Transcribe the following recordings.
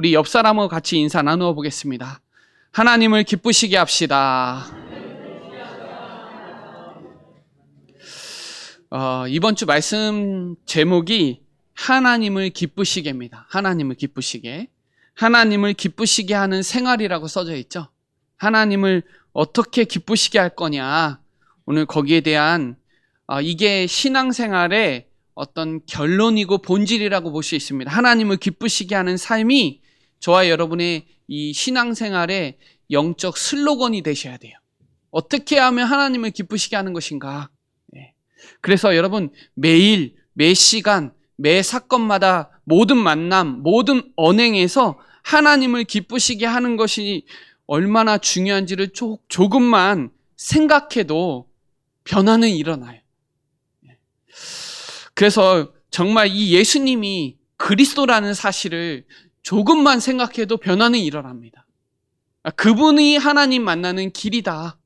우리 옆 사람과 같이 인사 나누어 보겠습니다. 하나님을 기쁘시게 합시다. 이번 주 말씀 제목이 하나님을 기쁘시게입니다. 하나님을 기쁘시게. 하나님을 기쁘시게 하는 생활이라고 써져 있죠. 하나님을 어떻게 기쁘시게 할 거냐. 오늘 거기에 대한 이게 신앙생활의 어떤 결론이고 본질이라고 볼 수 있습니다. 하나님을 기쁘시게 하는 삶이 저와 여러분의 이 신앙생활의 영적 슬로건이 되셔야 돼요. 어떻게 하면 하나님을 기쁘시게 하는 것인가. 그래서 여러분 매일, 매 시간, 매 사건마다 모든 만남, 모든 언행에서 하나님을 기쁘시게 하는 것이 얼마나 중요한지를 조금만 생각해도 변화는 일어나요. 그래서 정말 이 예수님이 그리스도라는 사실을 조금만 생각해도 변화는 일어납니다. 그분이 하나님 만나는 길이다.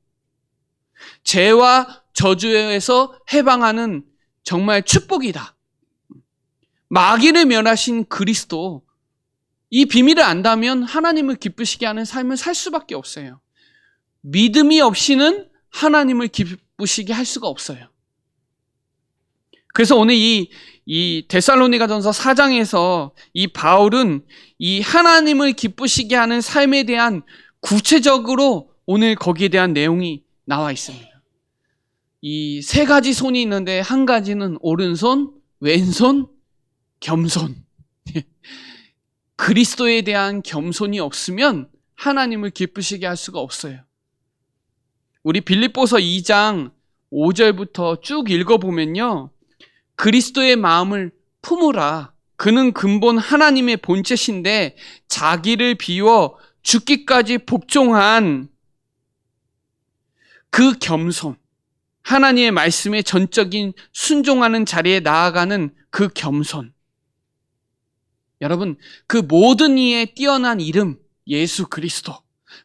죄와 저주에서 해방하는 정말 축복이다. 마귀를 멸하신 그리스도, 이 비밀을 안다면 하나님을 기쁘시게 하는 삶을 살 수밖에 없어요. 믿음이 없이는 하나님을 기쁘시게 할 수가 없어요. 그래서 오늘 이 데살로니가전서 4장에서 이 바울은 이 하나님을 기쁘시게 하는 삶에 대한 구체적으로 오늘 거기에 대한 내용이 나와 있습니다. 이 세 가지 손이 있는데 한 가지는 오른손, 왼손, 겸손. 그리스도에 대한 겸손이 없으면 하나님을 기쁘시게 할 수가 없어요. 우리 빌립보서 2장 5절부터 쭉 읽어보면요. 그리스도의 마음을 품으라. 그는 근본 하나님의 본체신데 자기를 비워 죽기까지 복종한 그 겸손. 하나님의 말씀에 전적인 순종하는 자리에 나아가는 그 겸손. 여러분, 그 모든 이에 뛰어난 이름 예수 그리스도.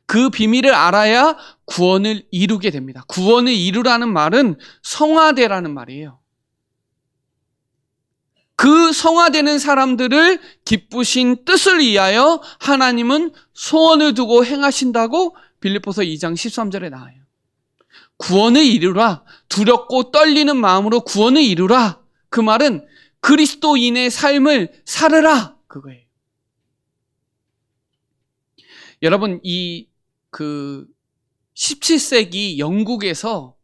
그 비밀을 알아야 구원을 이루게 됩니다. 구원을 이루라는 말은 성화되라는 말이에요. 그 성화되는 사람들을 기쁘신 뜻을 위하여 하나님은 소원을 두고 행하신다고 빌립보서 2장 13절에 나와요. 구원을 이루라. 두렵고 떨리는 마음으로 구원을 이루라. 그 말은 그리스도인의 삶을 살으라. 그거예요. 여러분, 17세기 영국에서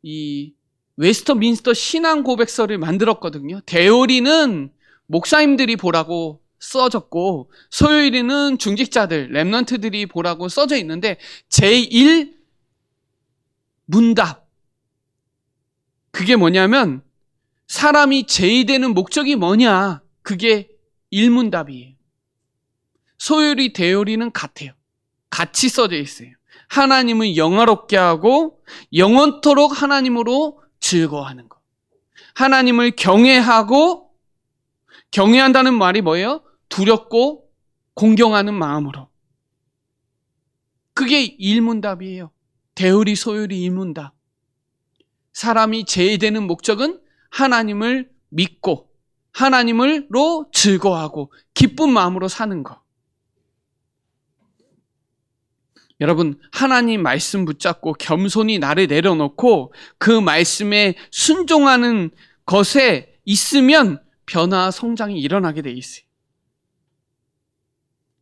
이 웨스터민스터 신앙 고백서를 만들었거든요. 대요리는 목사님들이 보라고 써졌고 소요리는 중직자들, 렘넌트들이 보라고 써져 있는데 제1 문답. 그게 뭐냐면 사람이 제의되는 목적이 뭐냐. 그게 1문답이에요. 소요리, 대요리는 같아요. 같이 써져 있어요. 하나님을 영화롭게 하고 영원토록 하나님으로 즐거워하는 것. 하나님을 경외하고, 경외한다는 말이 뭐예요? 두렵고 공경하는 마음으로. 그게 1문답이에요. 대요리, 소요리, 1문답. 사람이 제의되는 목적은 하나님을 믿고 하나님으로 즐거워하고 기쁜 마음으로 사는 것. 여러분, 하나님 말씀 붙잡고 겸손히 나를 내려놓고 그 말씀에 순종하는 것에 있으면 변화, 성장이 일어나게 돼 있어요.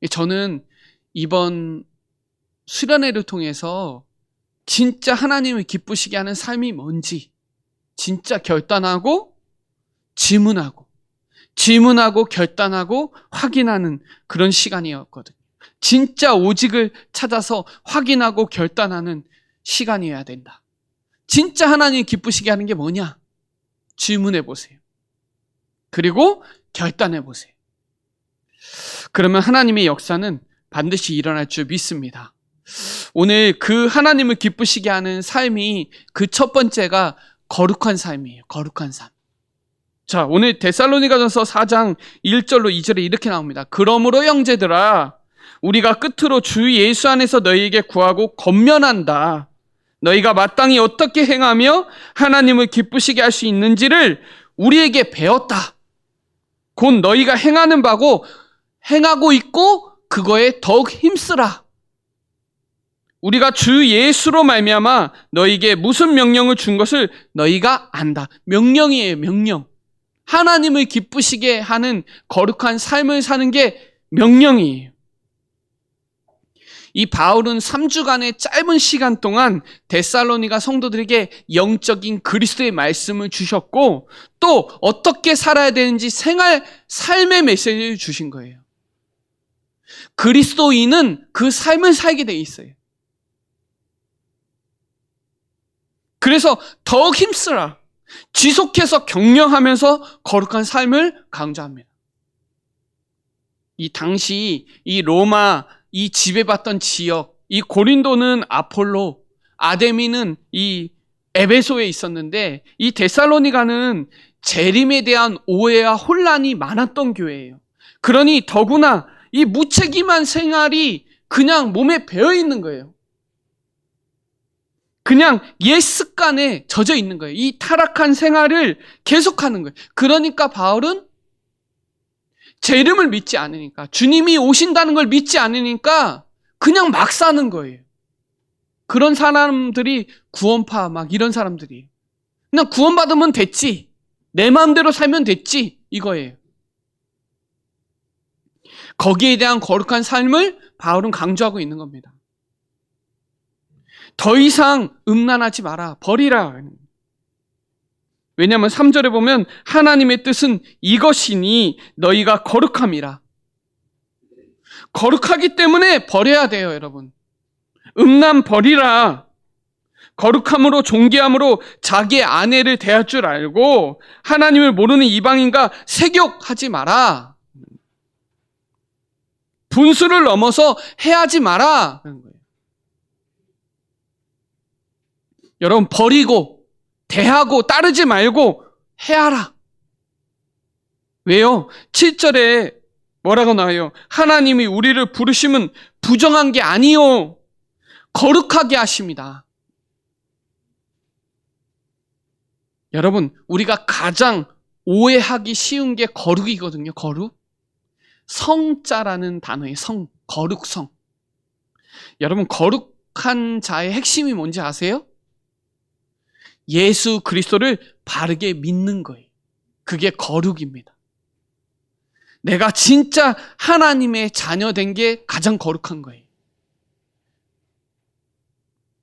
저는 이번 수련회를 통해서 진짜 하나님을 기쁘시게 하는 삶이 뭔지 진짜 결단하고 질문하고 결단하고 확인하는 그런 시간이었거든요. 진짜 오직을 찾아서 확인하고 결단하는 시간이어야 된다. 진짜 하나님 기쁘시게 하는 게 뭐냐? 질문해 보세요. 그리고 결단해 보세요. 그러면 하나님의 역사는 반드시 일어날 줄 믿습니다. 오늘 그 하나님을 기쁘시게 하는 삶이 그 첫 번째가 거룩한 삶이에요. 거룩한 삶. 자, 오늘 데살로니가전서 4장 1절로 2절에 이렇게 나옵니다. 그러므로 형제들아, 우리가 끝으로 주 예수 안에서 너희에게 구하고 권면한다. 너희가 마땅히 어떻게 행하며 하나님을 기쁘시게 할 수 있는지를 우리에게 배웠다. 곧 너희가 행하는 바고 행하고 있고 그거에 더욱 힘쓰라. 우리가 주 예수로 말미암아 너희에게 무슨 명령을 준 것을 너희가 안다. 명령이에요, 명령. 하나님을 기쁘시게 하는 거룩한 삶을 사는 게 명령이에요. 이 바울은 3주간의 짧은 시간 동안 데살로니가 성도들에게 영적인 그리스도의 말씀을 주셨고, 또 어떻게 살아야 되는지 삶의 메시지를 주신 거예요. 그리스도인은 그 삶을 살게 돼 있어요. 그래서 더욱 힘쓰라. 지속해서 격려하면서 거룩한 삶을 강조합니다. 이 당시 이 로마 이 지배받던 지역, 이 고린도는 아폴로, 아데미는 이 에베소에 있었는데, 이 데살로니가는 재림에 대한 오해와 혼란이 많았던 교회예요. 그러니 더구나 이 무책임한 생활이 그냥 몸에 배어 있는 거예요. 그냥 옛 습관에 젖어 있는 거예요. 이 타락한 생활을 계속하는 거예요. 그러니까 바울은 재림을 믿지 않으니까, 주님이 오신다는 걸 믿지 않으니까 그냥 막 사는 거예요. 그런 사람들이 구원파 막 이런 사람들이 그냥 구원받으면 됐지, 내 마음대로 살면 됐지, 이거예요. 거기에 대한 거룩한 삶을 바울은 강조하고 있는 겁니다. 더 이상 음란하지 마라, 버리라. 왜냐하면 3절에 보면 하나님의 뜻은 이것이니 너희가 거룩함이라. 거룩하기 때문에 버려야 돼요, 여러분. 음란 버리라. 거룩함으로 존귀함으로 자기의 아내를 대할 줄 알고 하나님을 모르는 이방인과 세욕하지 마라. 분수를 넘어서 해하지 마라. 그런 거예요. 여러분, 버리고 대하고 따르지 말고 해하라. 왜요? 7절에 뭐라고 나와요? 하나님이 우리를 부르심은 부정한 게 아니요, 거룩하게 하십니다. 여러분, 우리가 가장 오해하기 쉬운 게 거룩이거든요. 거룩. 성자라는 단어의 성, 거룩성. 여러분, 거룩한 자의 핵심이 뭔지 아세요? 예수 그리스도를 바르게 믿는 거예요. 그게 거룩입니다. 내가 진짜 하나님의 자녀된 게 가장 거룩한 거예요.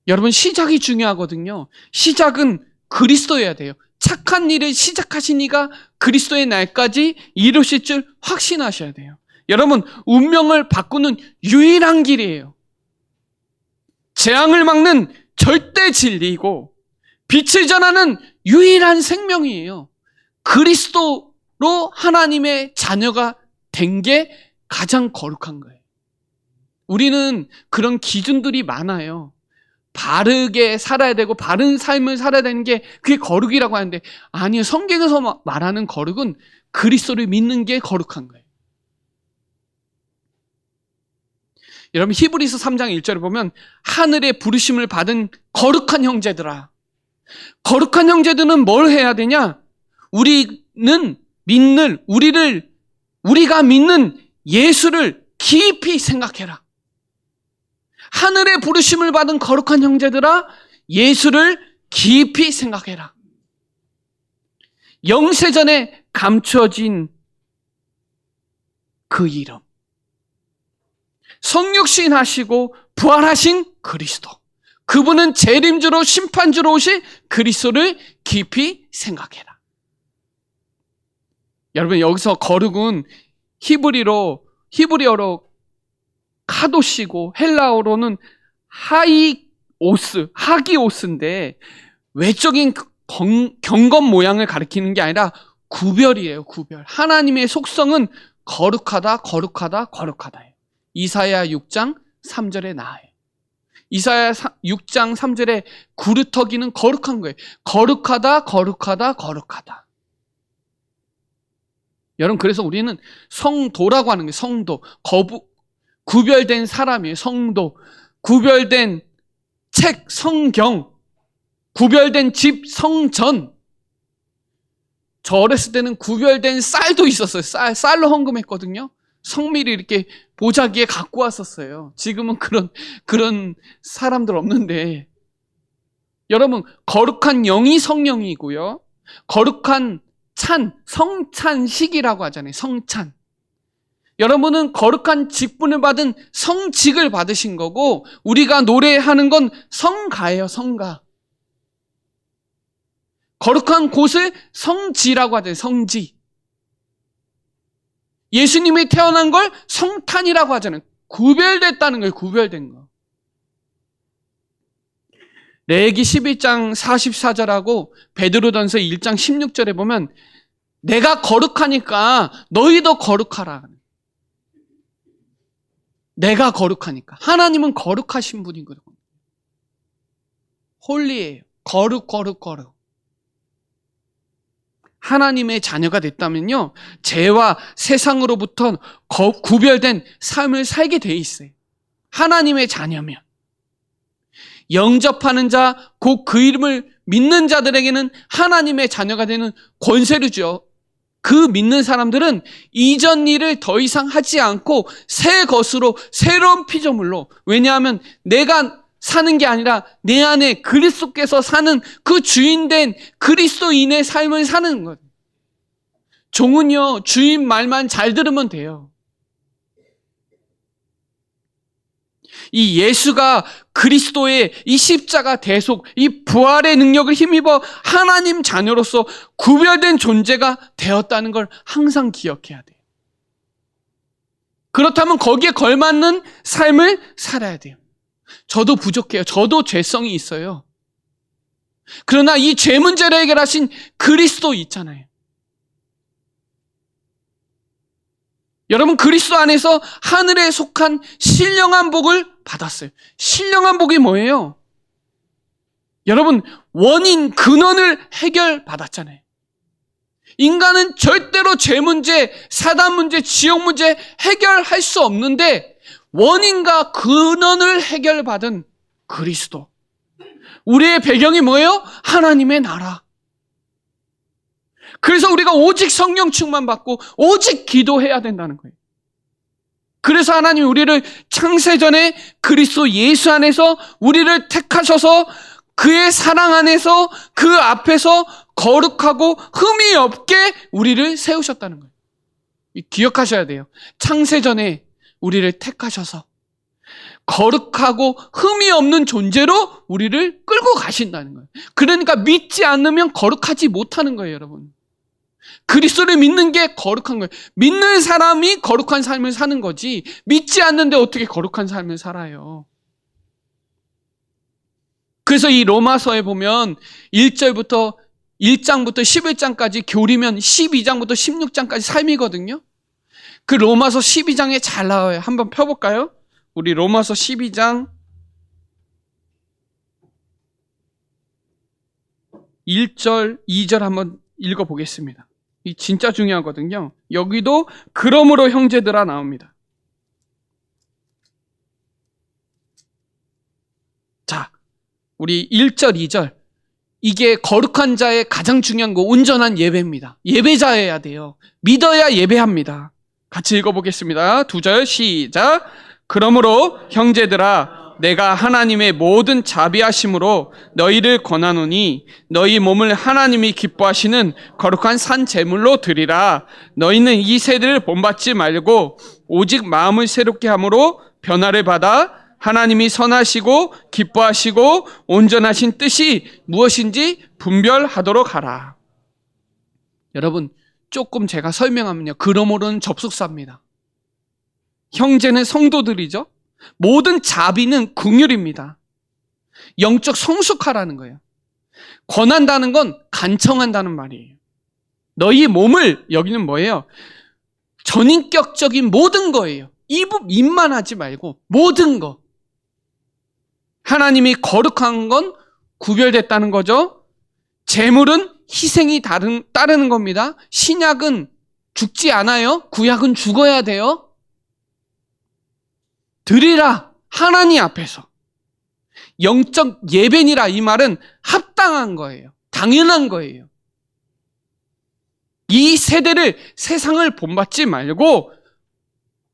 여러분, 시작이 중요하거든요. 시작은 그리스도여야 돼요. 착한 일을 시작하신 이가 그리스도의 날까지 이루실 줄 확신하셔야 돼요. 여러분, 운명을 바꾸는 유일한 길이에요. 재앙을 막는 절대 진리이고 빛을 전하는 유일한 생명이에요. 그리스도로 하나님의 자녀가 된 게 가장 거룩한 거예요. 우리는 그런 기준들이 많아요. 바르게 살아야 되고 바른 삶을 살아야 되는 게 그게 거룩이라고 하는데, 아니요, 성경에서 말하는 거룩은 그리스도를 믿는 게 거룩한 거예요. 여러분, 히브리서 3장 1절을 보면 하늘의 부르심을 받은 거룩한 형제들아. 거룩한 형제들은 뭘 해야 되냐? 우리가 믿는 예수를 깊이 생각해라. 하늘의 부르심을 받은 거룩한 형제들아, 예수를 깊이 생각해라. 영세전에 감춰진 그 이름, 성육신 하시고 부활하신 그리스도, 그분은 재림주로 심판주로 오실 그리스도를 깊이 생각해라. 여러분, 여기서 거룩은 히브리어로 카도시고 헬라어로는 하기오스인데 외적인 경건 모양을 가리키는 게 아니라 구별이에요. 구별. 하나님의 속성은 거룩하다, 거룩하다, 거룩하다. 이사야 6장 3절에 나와요. 이사야 6장 3절에 구루터기는 거룩한 거예요. 거룩하다, 거룩하다, 거룩하다. 여러분, 그래서 우리는 성도라고 하는 게, 성도, 구별된 사람이에요. 성도, 구별된 책, 성경, 구별된 집, 성전. 저 어렸을 때는 구별된 쌀도 있었어요. 쌀로 헌금했거든요. 성미를 이렇게 보자기에 갖고 왔었어요. 지금은 그런 사람들 없는데, 여러분, 거룩한 영이 성령이고요. 거룩한 성찬식이라고 하잖아요. 성찬. 여러분은 거룩한 직분을 받은 성직을 받으신 거고, 우리가 노래하는 건 성가예요. 성가. 거룩한 곳을 성지라고 하잖아요. 성지. 예수님이 태어난 걸 성탄이라고 하잖아요. 구별됐다는 거예요. 구별된 거. 레위기 11장 44절하고 베드로전서 1장 16절에 보면 내가 거룩하니까 너희도 거룩하라. 내가 거룩하니까. 하나님은 거룩하신 분이거든요. 홀리예요. 거룩. 하나님의 자녀가 됐다면요, 죄와 세상으로부터 구별된 삶을 살게 돼 있어요. 하나님의 자녀면. 영접하는 자, 곧 그 이름을 믿는 자들에게는 하나님의 자녀가 되는 권세를 주죠. 그 믿는 사람들은 이전 일을 더 이상 하지 않고 새 것으로, 새로운 피조물로, 왜냐하면 내가 사는 게 아니라 내 안에 그리스도께서 사는 그 주인된 그리스도인의 삶을 사는 것. 종은요, 주인 말만 잘 들으면 돼요. 이 예수가 그리스도의 이 십자가 대속, 이 부활의 능력을 힘입어 하나님 자녀로서 구별된 존재가 되었다는 걸 항상 기억해야 돼요. 그렇다면 거기에 걸맞는 삶을 살아야 돼요. 저도 부족해요. 저도 죄성이 있어요. 그러나 이 죄 문제를 해결하신 그리스도 있잖아요. 여러분, 그리스도 안에서 하늘에 속한 신령한 복을 받았어요. 신령한 복이 뭐예요? 여러분, 원인, 근원을 해결받았잖아요. 인간은 절대로 죄 문제, 사단 문제, 지옥 문제 해결할 수 없는데 원인과 근원을 해결받은 그리스도. 우리의 배경이 뭐예요? 하나님의 나라. 그래서 우리가 오직 성령 충만 받고 오직 기도해야 된다는 거예요. 그래서 하나님이 우리를 창세전에 그리스도 예수 안에서 우리를 택하셔서 그의 사랑 안에서 그 앞에서 거룩하고 흠이 없게 우리를 세우셨다는 거예요. 기억하셔야 돼요. 창세전에 우리를 택하셔서 거룩하고 흠이 없는 존재로 우리를 끌고 가신다는 거예요. 그러니까 믿지 않으면 거룩하지 못하는 거예요, 여러분. 그리스도를 믿는 게 거룩한 거예요. 믿는 사람이 거룩한 삶을 사는 거지, 믿지 않는데 어떻게 거룩한 삶을 살아요? 그래서 이 로마서에 보면 1장부터 11장까지 교리면 12장부터 16장까지 삶이거든요. 그 로마서 12장에 잘 나와요. 한번 펴볼까요? 우리 로마서 12장 1절, 2절 한번 읽어보겠습니다. 이 진짜 중요하거든요. 여기도 그러므로 형제들아 나옵니다. 자, 우리 1절, 2절. 이게 거룩한 자의 가장 중요한 거, 온전한 예배입니다. 예배자여야 돼요. 믿어야 예배합니다. 같이 읽어보겠습니다. 2절 시작. 그러므로 형제들아, 내가 하나님의 모든 자비하심으로 너희를 권하노니 너희 몸을 하나님이 기뻐하시는 거룩한 산 제물로 드리라. 너희는 이 세대를 본받지 말고 오직 마음을 새롭게 함으로 변화를 받아 하나님이 선하시고 기뻐하시고 온전하신 뜻이 무엇인지 분별하도록 하라. 여러분, 조금 제가 설명하면요, 그러므로는 접속사입니다. 형제는 성도들이죠. 모든 자비는 긍휼입니다. 영적 성숙하라는 거예요. 권한다는 건 간청한다는 말이에요. 너희 몸을, 여기는 뭐예요? 전인격적인 모든 거예요. 입만 하지 말고 모든 거. 하나님이 거룩한 건 구별됐다는 거죠. 제물은 희생이 따르는 겁니다. 신약은 죽지 않아요. 구약은 죽어야 돼요. 드리라, 하나님 앞에서. 영적 예배니라, 이 말은 합당한 거예요. 당연한 거예요. 이 세대를, 세상을 본받지 말고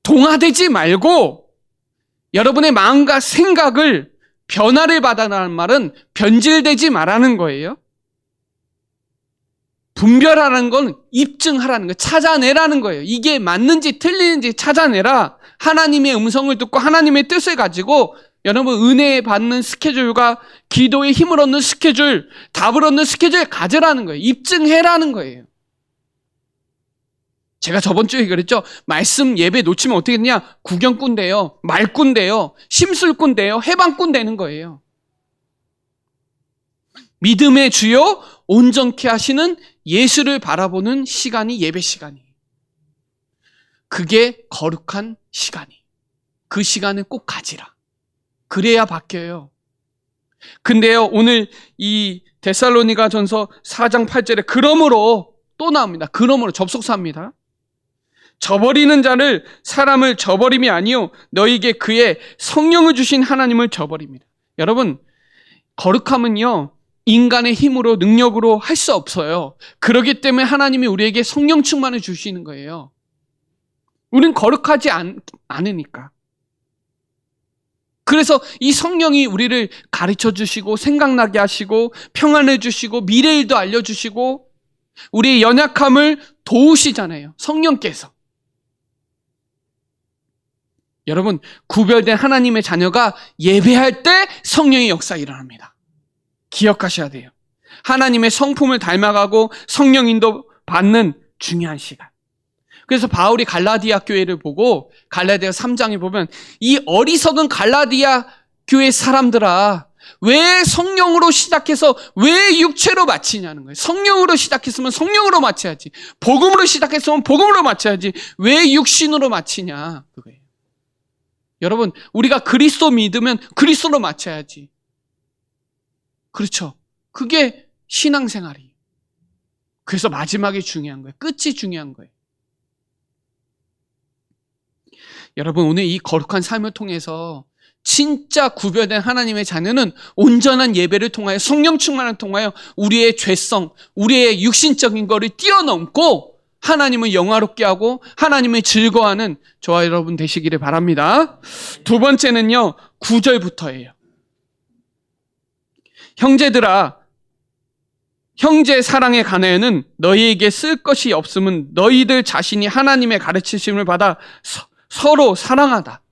동화되지 말고 여러분의 마음과 생각을 변화를 받아라는 말은 변질되지 말라는 거예요. 분별하라는 건 입증하라는 거예요. 찾아내라는 거예요. 이게 맞는지 틀리는지 찾아내라. 하나님의 음성을 듣고 하나님의 뜻을 가지고 여러분 은혜 받는 스케줄과 기도의 힘을 얻는 스케줄, 답을 얻는 스케줄 가져라는 거예요. 입증해라는 거예요. 제가 저번 주에 그랬죠. 말씀 예배 놓치면 어떻게 되냐? 구경꾼 돼요. 말꾼 돼요. 심술꾼 돼요. 해방꾼 되는 거예요. 믿음의 주요 온전케 하시는 예수를 바라보는 시간이 예배 시간이에요. 그게 거룩한 시간이에요. 그 시간을 꼭 가지라. 그래야 바뀌어요. 근데요, 오늘 이 데살로니가 전서 4장 8절에 그러므로 또 나옵니다. 그러므로 접속사입니다. 저버리는 자를 사람을 저버림이 아니요 너희에게 그의 성령을 주신 하나님을 저버립니다. 여러분, 거룩함은요 인간의 힘으로 능력으로 할 수 없어요. 그렇기 때문에 하나님이 우리에게 성령 충만을 주시는 거예요. 우린 거룩하지 않으니까. 그래서 이 성령이 우리를 가르쳐 주시고 생각나게 하시고 평안을 주시고 미래일도 알려주시고 우리의 연약함을 도우시잖아요. 성령께서. 여러분, 구별된 하나님의 자녀가 예배할 때 성령의 역사가 일어납니다. 기억하셔야 돼요. 하나님의 성품을 닮아가고 성령 인도 받는 중요한 시간. 그래서 바울이 갈라디아 교회를 보고 갈라디아 3장에 보면 이 어리석은 갈라디아 교회 사람들아, 왜 성령으로 시작해서 왜 육체로 마치냐는 거예요. 성령으로 시작했으면 성령으로 마쳐야지. 복음으로 시작했으면 복음으로 마쳐야지. 왜 육신으로 마치냐 그거예요. 여러분, 우리가 그리스도 믿으면 그리스도로 마쳐야지. 그렇죠. 그게 신앙생활이에요. 그래서 마지막이 중요한 거예요. 끝이 중요한 거예요. 여러분, 오늘 이 거룩한 삶을 통해서 진짜 구별된 하나님의 자녀는 온전한 예배를 통하여 성령 충만을 통하여 우리의 죄성, 우리의 육신적인 거를 뛰어넘고 하나님을 영화롭게 하고 하나님을 즐거워하는 저와 여러분 되시기를 바랍니다. 두 번째는요, 9절부터예요. 형제들아, 형제 사랑에 관하여는 너희에게 쓸 것이 없음은 너희들 자신이 하나님의 가르치심을 받아 서로 사랑하다.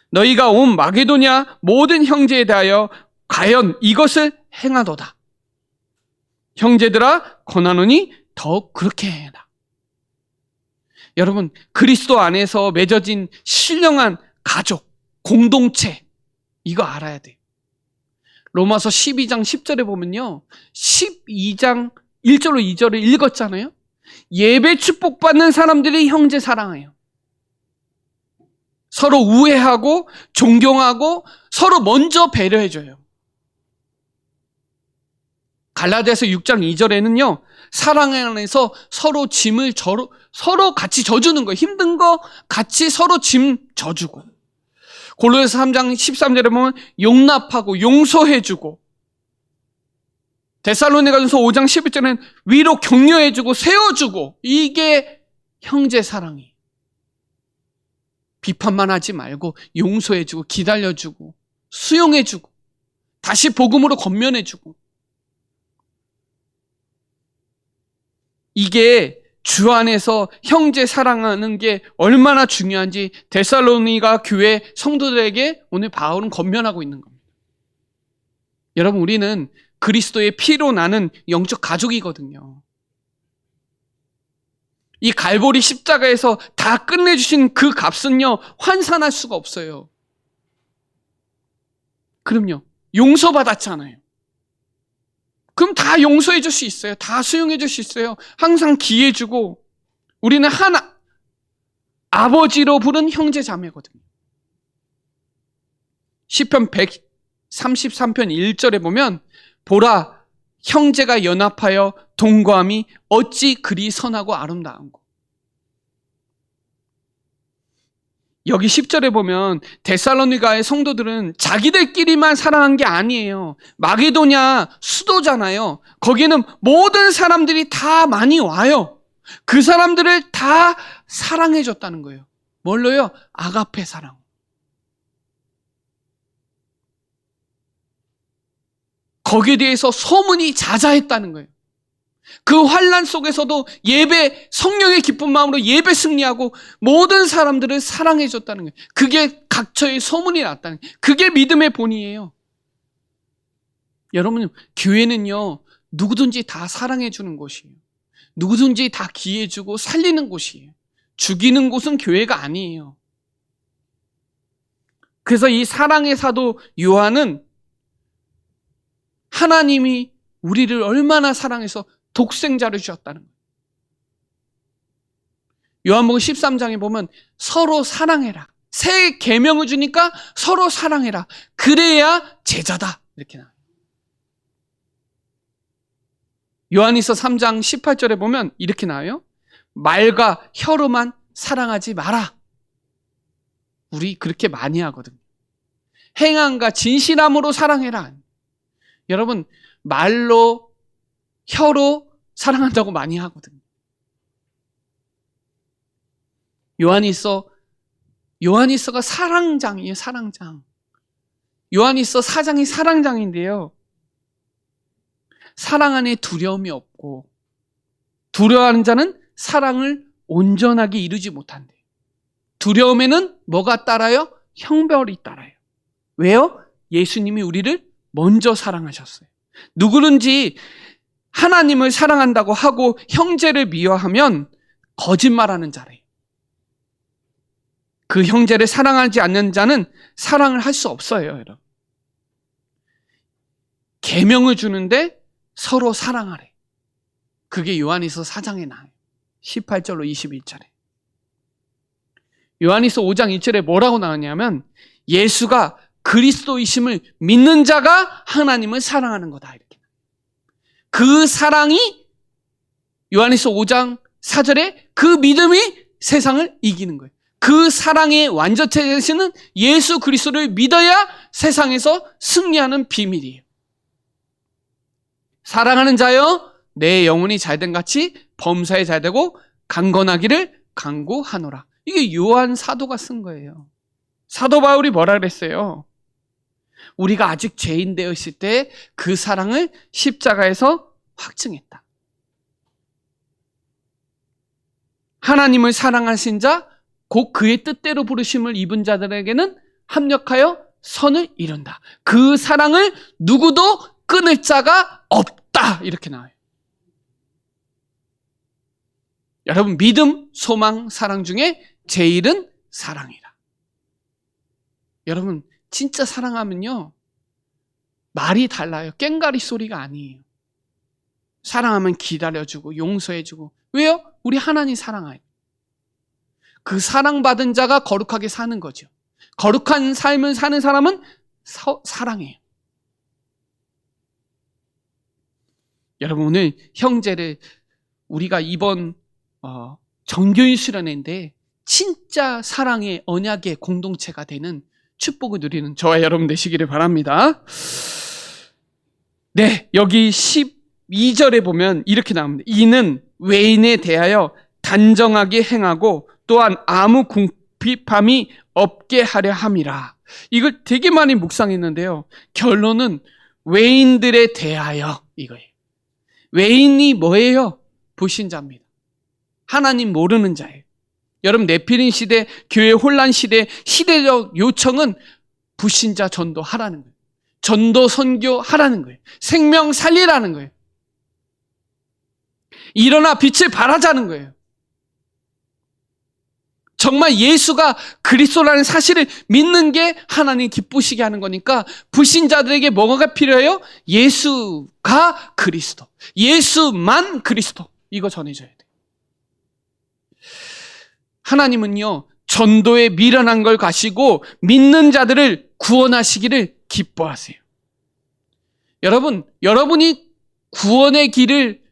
너희가 온 마게도냐 모든 형제에 대하여 과연 이것을 행하도다. 형제들아, 권하노니 더욱 그렇게 해라. 여러분, 그리스도 안에서 맺어진 신령한 가족, 공동체, 이거 알아야 돼요. 로마서 12장 10절에 보면요, 12장 1절로 2절을 읽었잖아요. 예배 축복받는 사람들이 형제 사랑해요. 서로 우애하고 존경하고 서로 먼저 배려해줘요. 갈라디아서 6장 2절에는요, 사랑 안에서 서로 짐을 서로 같이 져주는 거예요. 힘든 거 같이 서로 짐 져주고. 골로새서 3장 13절에 보면 용납하고 용서해주고. 데살로니가전서 5장 11절에는 위로 격려해주고 세워주고. 이게 형제 사랑이에요. 비판만 하지 말고 용서해주고 기다려주고 수용해주고 다시 복음으로 권면해주고. 이게 주 안에서 형제 사랑하는 게 얼마나 중요한지 데살로니가 교회 성도들에게 오늘 바울은 권면하고 있는 겁니다. 여러분, 우리는 그리스도의 피로 나는 영적 가족이거든요. 이 갈보리 십자가에서 다 끝내주신 그 값은요, 환산할 수가 없어요. 그럼요, 용서받았잖아요. 그럼 다 용서해 줄 수 있어요. 다 수용해 줄 수 있어요. 항상 기회주고. 우리는 하나, 아버지로 부른 형제 자매거든요. 시편 133편 1절에 보면 보라, 형제가 연합하여 동거함이 어찌 그리 선하고 아름다운고. 여기 10절에 보면 데살로니가의 성도들은 자기들끼리만 사랑한 게 아니에요. 마게도냐 수도잖아요. 거기는 모든 사람들이 다 많이 와요. 그 사람들을 다 사랑해 줬다는 거예요. 뭘로요? 아가페 사랑. 거기에 대해서 소문이 자자했다는 거예요. 그 환난 속에서도 예배, 성령의 기쁜 마음으로 예배 승리하고 모든 사람들을 사랑해 줬다는 거예요. 그게 각처에 소문이 났다는 거예요. 그게 믿음의 본이에요. 여러분, 교회는요, 누구든지 다 사랑해 주는 곳이에요. 누구든지 다 기회 주고 살리는 곳이에요. 죽이는 곳은 교회가 아니에요. 그래서 이 사랑의 사도 요한은 하나님이 우리를 얼마나 사랑해서 독생자를 주셨다는 거예요. 요한복음 13장에 보면 서로 사랑해라. 새 계명을 주니까 서로 사랑해라. 그래야 제자다. 이렇게 나와요. 요한일서 3장 18절에 보면 이렇게 나와요. 말과 혀로만 사랑하지 마라. 우리 그렇게 많이 하거든요. 행함과 진실함으로 사랑해라. 여러분, 말로, 혀로 사랑한다고 많이 하거든요. 요한일서가 사랑장이에요, 사랑장. 요한일서 4장이 사랑장인데요. 사랑 안에 두려움이 없고, 두려워하는 자는 사랑을 온전하게 이루지 못한대. 두려움에는 뭐가 따라요? 형벌이 따라요. 왜요? 예수님이 우리를 먼저 사랑하셨어요. 누구든지 하나님을 사랑한다고 하고 형제를 미워하면 거짓말하는 자래요. 그 형제를 사랑하지 않는 자는 사랑을 할 수 없어요, 여러분. 계명을 주는데 서로 사랑하래. 그게 요한일서 4장에 나와요. 18절로 21절에. 요한일서 5장 1절에 뭐라고 나왔냐면 예수가 그리스도이심을 믿는 자가 하나님을 사랑하는 거다. 이렇게. 그 사랑이 요한일서 5장 4절에 그 믿음이 세상을 이기는 거예요. 그 사랑의 완전체 되시는 예수 그리스도를 믿어야 세상에서 승리하는 비밀이에요. 사랑하는 자여 내 영혼이 잘된 같이 범사에 잘되고 강건하기를 간구하노라. 이게 요한 사도가 쓴 거예요. 사도 바울이 뭐라 그랬어요? 우리가 아직 죄인 되어 있을 때 그 사랑을 십자가에서 확증했다. 하나님을 사랑하신 자, 곧 그의 뜻대로 부르심을 입은 자들에게는 합력하여 선을 이룬다. 그 사랑을 누구도 끊을 자가 없다. 이렇게 나와요. 여러분, 믿음, 소망, 사랑 중에 제일은 사랑이라. 여러분, 진짜 사랑하면요, 말이 달라요. 꽹가리 소리가 아니에요. 사랑하면 기다려주고 용서해주고. 왜요? 우리 하나님 사랑해요. 그 사랑받은 자가 거룩하게 사는 거죠. 거룩한 삶을 사는 사람은 사랑해요. 여러분, 오늘 형제를 우리가 이번 정교인 수련회인데 진짜 사랑의 언약의 공동체가 되는 축복을 누리는 저와 여러분 되시기를 바랍니다. 네, 여기 12절에 보면 이렇게 나옵니다. 이는 외인에 대하여 단정하게 행하고 또한 아무 궁핍함이 없게 하려 함이라. 이걸 되게 많이 묵상했는데요. 결론은 외인들에 대하여 이거예요. 외인이 뭐예요? 불신자입니다. 하나님 모르는 자예요. 여러분, 네피림 시대, 교회 혼란 시대, 시대적 요청은 불신자 전도하라는 거예요. 전도 선교하라는 거예요. 생명 살리라는 거예요. 일어나 빛을 발하자는 거예요. 정말 예수가 그리스도라는 사실을 믿는 게 하나님 기쁘시게 하는 거니까 불신자들에게 뭐가 필요해요? 예수가 그리스도. 예수만 그리스도. 이거 전해줘야 돼요. 하나님은요, 전도에 미련한 걸 가시고 믿는 자들을 구원하시기를 기뻐하세요. 여러분이 구원의 길을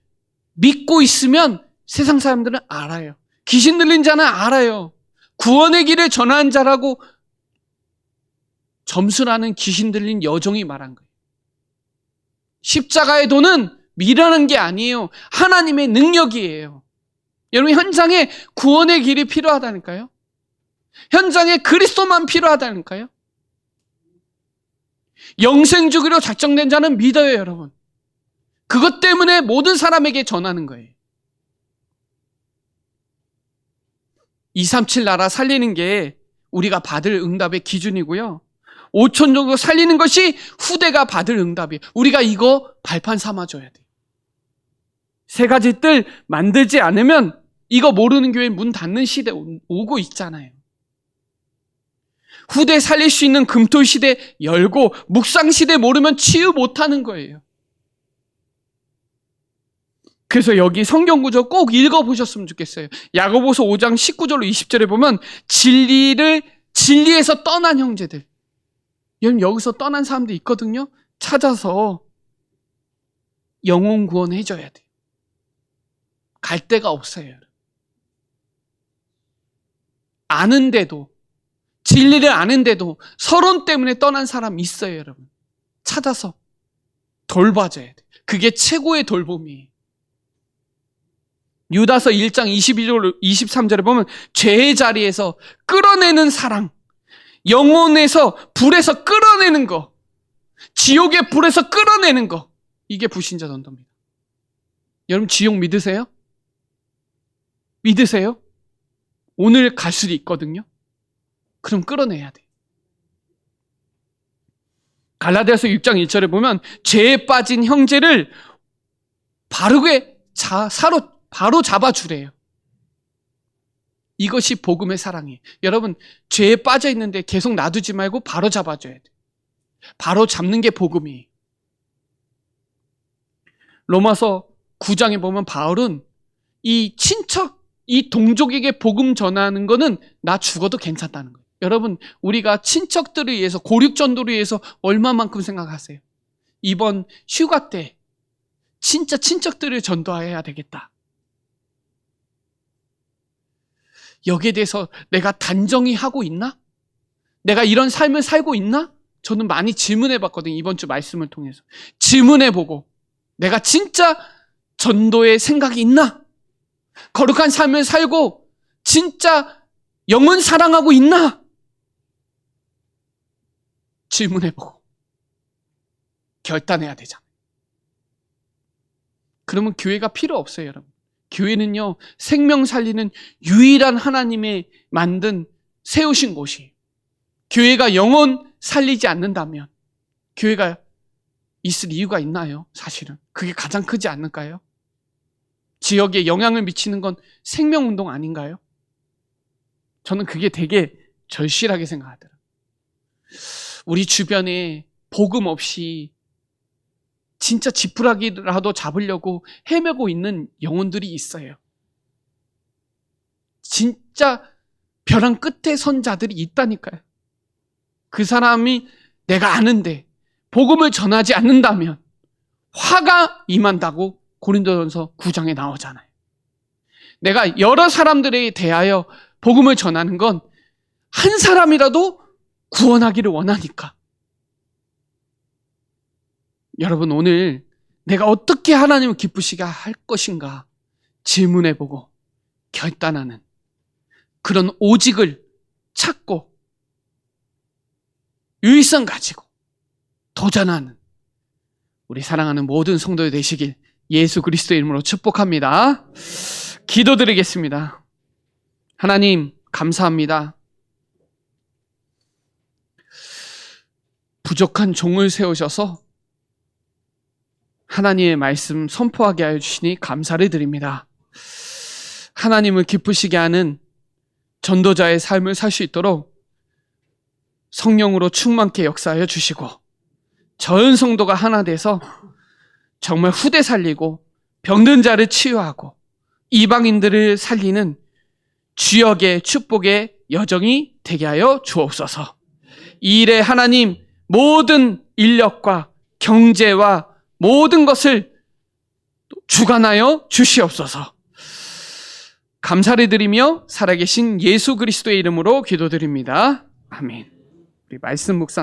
믿고 있으면 세상 사람들은 알아요. 귀신 들린 자는 알아요. 구원의 길을 전한 자라고 점수라는 귀신 들린 여종이 말한 거예요. 십자가의 도는 미련한 게 아니에요. 하나님의 능력이에요. 여러분, 현장에 구원의 길이 필요하다니까요. 현장에 그리스도만 필요하다니까요. 영생 주기로 작정된 자는 믿어요, 여러분. 그것 때문에 모든 사람에게 전하는 거예요. 237 나라 살리는 게 우리가 받을 응답의 기준이고요. 5천 정도 살리는 것이 후대가 받을 응답이에요. 우리가 이거 발판 삼아줘야 돼요. 세 가지 뜰 만들지 않으면 이거 모르는 교회 문 닫는 시대 오고 있잖아요. 후대 살릴 수 있는 금토 시대 열고 묵상 시대 모르면 치유 못하는 거예요. 그래서 여기 성경 구절 꼭 읽어보셨으면 좋겠어요. 야고보서 5장 19절로 20절에 보면 진리에서 떠난 형제들. 여러분 여기서 떠난 사람도 있거든요. 찾아서 영혼 구원해줘야 돼요. 갈 데가 없어요. 아는데도 진리를 아는데도 서론 때문에 떠난 사람 있어요, 여러분. 찾아서 돌봐줘야 돼요. 그게 최고의 돌봄이에요. 유다서 1장 22절, 23절에 보면 죄의 자리에서 끌어내는 사랑, 영혼에서 불에서 끌어내는 거, 지옥의 불에서 끌어내는 거, 이게 불신자 전도입니다. 여러분 지옥 믿으세요? 믿으세요? 오늘 갈 수도 있거든요. 그럼 끌어내야 돼. 갈라디아서 6장 1절에 보면 죄에 빠진 형제를 바로 잡아주래요. 이것이 복음의 사랑이에요. 여러분 죄에 빠져 있는데 계속 놔두지 말고 바로 잡아줘야 돼. 바로 잡는 게 복음이에요. 로마서 9장에 보면 바울은 이 동족에게 복음 전하는 거는 나 죽어도 괜찮다는 거예요. 여러분 우리가 친척들을 위해서 고륙전도를 위해서 얼마만큼 생각하세요? 이번 휴가 때 진짜 친척들을 전도해야 되겠다. 여기에 대해서 내가 단정히 하고 있나? 내가 이런 삶을 살고 있나? 저는 많이 질문해 봤거든요. 이번 주 말씀을 통해서. 질문해 보고 내가 진짜 전도의 생각이 있나? 거룩한 삶을 살고 진짜 영혼 사랑하고 있나? 질문해 보고 결단해야 되잖아요. 그러면 교회가 필요 없어요, 여러분. 교회는요, 생명 살리는 유일한 하나님의 세우신 곳이에요. 교회가 영혼 살리지 않는다면 교회가 있을 이유가 있나요? 사실은. 그게 가장 크지 않을까요? 지역에 영향을 미치는 건 생명운동 아닌가요? 저는 그게 되게 절실하게 생각하더라고요. 우리 주변에 복음 없이 진짜 지푸라기라도 잡으려고 헤매고 있는 영혼들이 있어요. 진짜 벼랑 끝에 선 자들이 있다니까요. 그 사람이 내가 아는데 복음을 전하지 않는다면 화가 임한다고 고린도전서 9장에 나오잖아요. 내가 여러 사람들에 대하여 복음을 전하는 건 한 사람이라도 구원하기를 원하니까. 여러분 오늘 내가 어떻게 하나님을 기쁘시게 할 것인가 질문해보고 결단하는 그런 오직을 찾고 유일성 가지고 도전하는 우리 사랑하는 모든 성도들 되시길 예수 그리스도의 이름으로 축복합니다. 기도드리겠습니다. 하나님 감사합니다. 부족한 종을 세우셔서 하나님의 말씀 선포하게 하여 주시니 감사를 드립니다. 하나님을 기쁘시게 하는 전도자의 삶을 살 수 있도록 성령으로 충만케 역사하여 주시고 전 성도가 하나 돼서 정말 후대 살리고 병든 자를 치유하고 이방인들을 살리는 주역의 축복의 여정이 되게 하여 주옵소서. 이 일에 하나님 모든 인력과 경제와 모든 것을 주관하여 주시옵소서. 감사를 드리며 살아계신 예수 그리스도의 이름으로 기도드립니다. 아멘. 우리 말씀 묵상